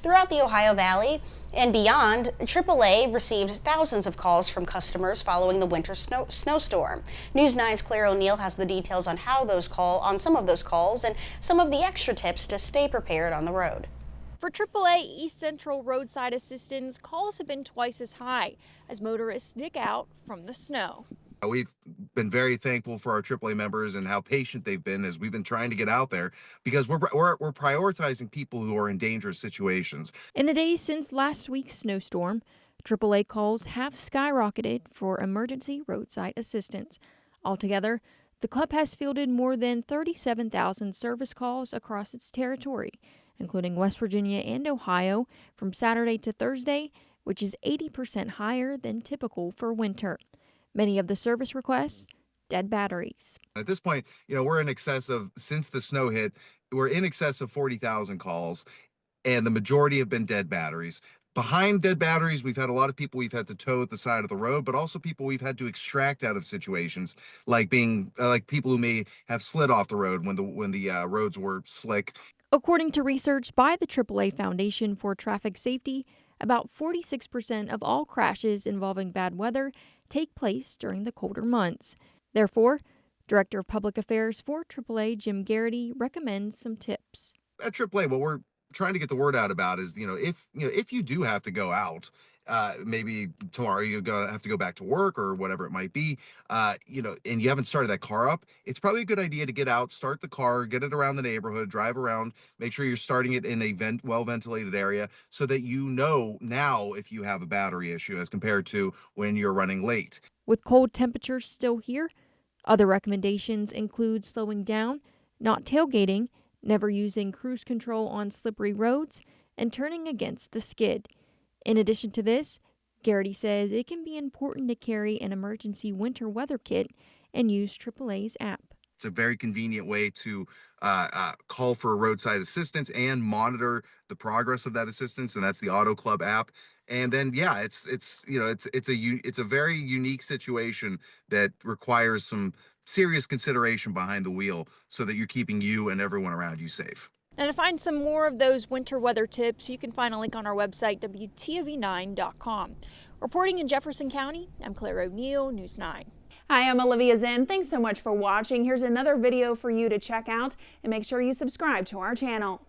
Throughout the Ohio Valley and beyond, AAA received thousands of calls from customers following the winter snowstorm. News 9's Claire O'Neill has the details on some of those calls and some of the extra tips to stay prepared on the road. For AAA East Central roadside assistance, calls have been twice as high as motorists stick out from the snow. We've been very thankful for our AAA members and how patient they've been as we've been trying to get out there, because we're prioritizing people who are in dangerous situations. In the days since last week's snowstorm, AAA calls have skyrocketed for emergency roadside assistance. Altogether, the club has fielded more than 37,000 service calls across its territory, including West Virginia and Ohio, from Saturday to Thursday, which is 80% higher than typical for winter. Many of the service requests, dead batteries. At this point, we're in excess of, since the snow hit, we're in excess of 40,000 calls, and the majority have been dead batteries. Behind dead batteries, we've had a lot of people we've had to tow at the side of the road, but also people we've had to extract out of situations, like people who may have slid off the road when the roads were slick. According to research by the AAA Foundation for Traffic Safety, about 46% of all crashes involving bad weather take place during the colder months. Therefore, Director of Public Affairs for AAA, Jim Garrity, recommends some tips. At AAA, what we're trying to get the word out about is, if you do have to go out, maybe tomorrow you're gonna have to go back to work or whatever it might be, and you haven't started that car up, it's probably a good idea to get out, start the car, get it around the neighborhood, drive around, make sure you're starting it in a well-ventilated area so that now if you have a battery issue as compared to when you're running late. With cold temperatures still here, other recommendations include slowing down, not tailgating, never using cruise control on slippery roads, and turning against the skid. In addition to this, Garrity says it can be important to carry an emergency winter weather kit and use AAA's app. It's a very convenient way to call for roadside assistance and monitor the progress of that assistance, and that's the Auto Club app. And then, it's a very unique situation that requires some serious consideration behind the wheel so that you're keeping you and everyone around you safe. And to find some more of those winter weather tips, you can find a link on our website, WTOV9.com. Reporting in Jefferson County, I'm Claire O'Neill, News 9. Hi, I'm Olivia Zinn. Thanks so much for watching. Here's another video for you to check out, and make sure you subscribe to our channel.